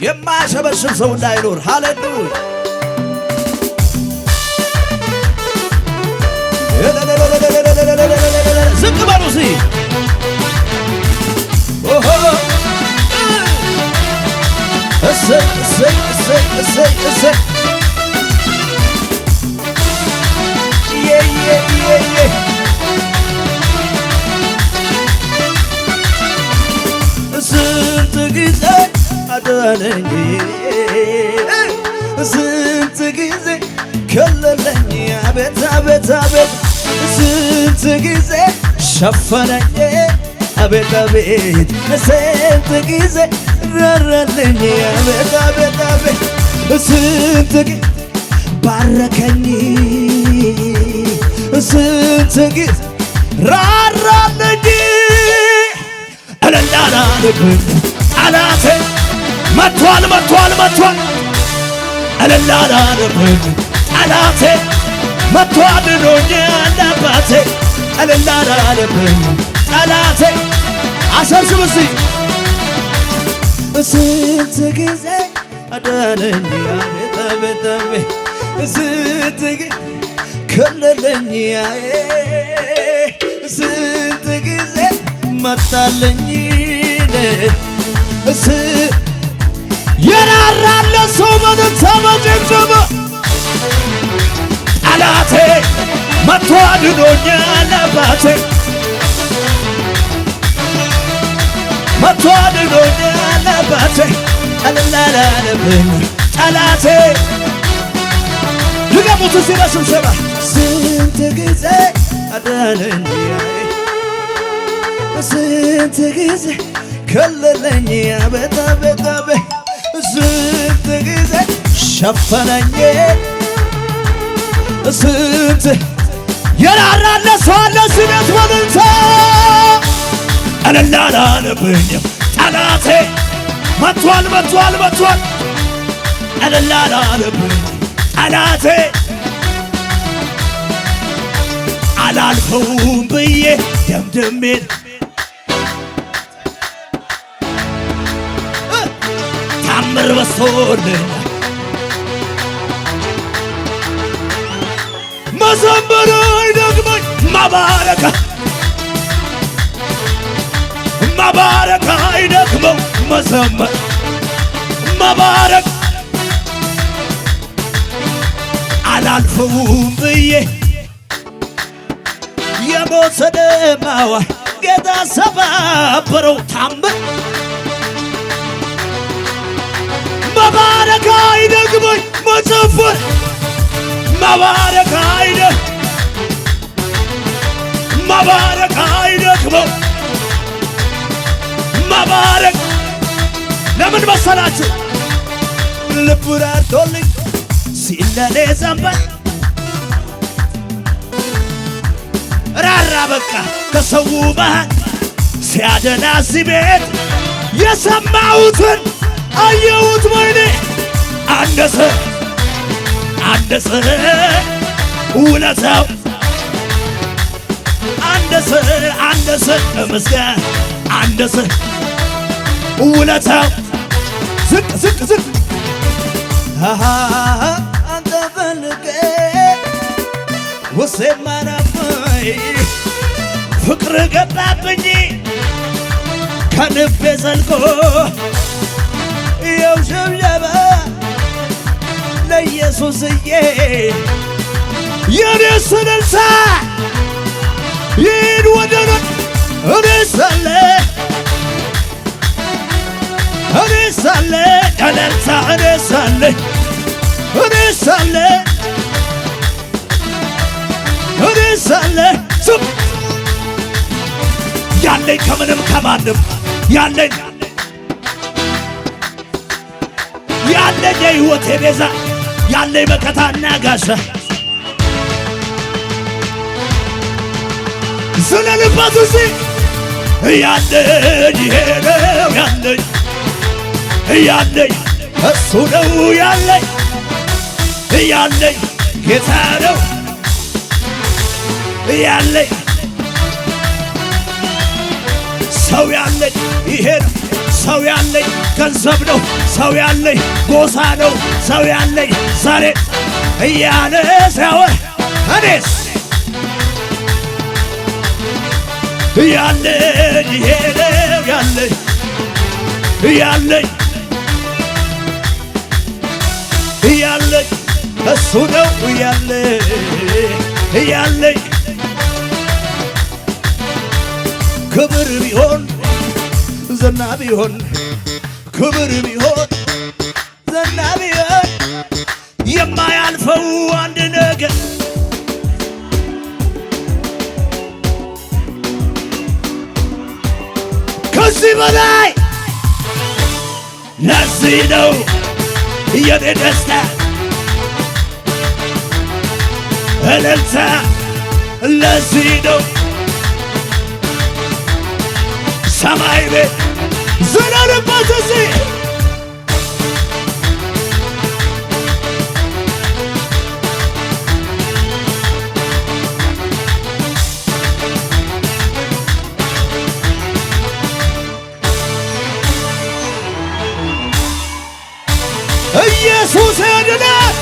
የማያሸበሽብ ሰው እንዳይኖር ሃሌሉያ ዝቅ በሉ እስኪ ኦሆ እሰይ እሰይ እሰይ እሰይ እሰይ ስንት ጊዜ አዳነኝ ስንት ጊዜ ከለለኝ አቤት አቤት አቤት ስንት ጊዜ ሸፈነኝ አቤት አቤት ስንት ጊዜ ራራልኝ አቤት አቤት አቤት ስንት ጊዜ ባረከኝ ስንት ጊዜ ራራልኝ እልላላለብኝ ጠላቴ መጥቷል መጥቷል መጥቷል እልላላለብኝ ጠላቴ መጥቷል ዶኛል አባቴ እልላላለብኝ ጠላቴ አሸብሽብ እስኪ ስንት ጊዜ አዳነኝ አቤት አቤት አቤት ስንት ጊዜ ከለለኝ ስንት ጊዜ መጣለኝ የራራለ ሰው በደንተመጀጀበ ጠላቴ መጥቶ አድኖኛል አባቴ መጥቶ አድኖኛል አባቴ እልላላለብኝ ጠላቴ ድገሙት እስኪ በስብሰባ ስንት ጊዜ አዳነኝ ስንት ጊዜ ከለለኝ አቤት አቤት አቤት ስንት ጊዜ ሸፈነኝ ስንት የራራለ ሰው አለ ስነት ወልንታ እልላላለብኝም ጠላቴ መጥቷል መጥቷል መጥቷል እልላላለብኝ ጠላቴ አላልፈውም ብዬ ደምድሜን ታምር በዝቶልኝ መዘመር አይደግመኝ መባረክ አይደግመው መዘመር መባረክ አላልፈውም ብዬ የሞት ደማዋ ጌታ ሰባበረው ታምር መባረክ አይደግመኝ መዘመር መባረክ አይደግመው መባረክ ለምን መሰላችሁ ልቡ ራርቶልኝ ሲለኔ ዘንበል ራራ በቃ ከሰው መሃል ሲያደላ እዚህ ቤት የሰማሁትን አየሁት ወይኔ አነሰ ውለታው አነሰ ተመስገን አነሰ ውለታው ዝቅ ዝቅ ዝቅ አንተ ፈልጌ ውሴ ማናፈይ ፍቅር ገባብኝ ከልቤ ዘልቆ የው ሽብሸባ ለኢየሱስዬ የኔ ስልልታ ይህን ወደነ እኔ ሳለ ቀለልታ እኔ ሳለ ስም ያለኝ ከምንም ከማንም ያለኝ የሕይወቴ ቤዛ ያለኝ መከታና ጋሻ ስለልበት እዚህ ያለኝ ይሄ ነው ያለኝ እሱ ነው ያለኝ ጌታ ነው ያለኝ ሰው ያለኝ ይሄ ነው ሰው ያለኝ ገንዘብ ነው፣ ሰው ያለኝ ጎሳ ነው፣ ሰው ያለኝ ዛሬ እያለ ሲያወር እኔስ ያለኝ ይሄ ነው ያለኝ ያለኝ ያለኝ እሱ ነው ያለኝ ክብር ቢሆን ዝና ቢሆን ክብር ቢሆን ዝና ቢሆን የማያልፈው አንድ ነገር ከዚህ በላይ ለዚህ ነው የኔ ደስታ እልልታ ለዚህ ነው ሰማይ ቤት ዘላለባት እዚህ ኢየሱስ ያድናል